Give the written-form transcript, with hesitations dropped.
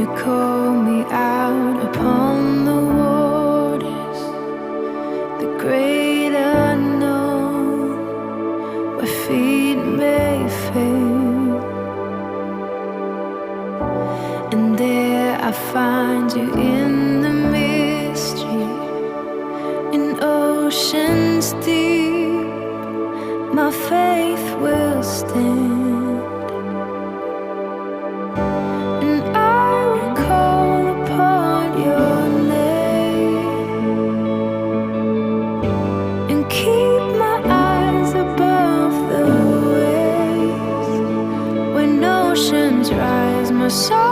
you call me out upon the waters, the great unknown, where feet may fail. And there I find you in the mystery, in oceans deep, my faith will stand. And I will call upon your name and keep my eyes above the waves. When oceans rise, my soul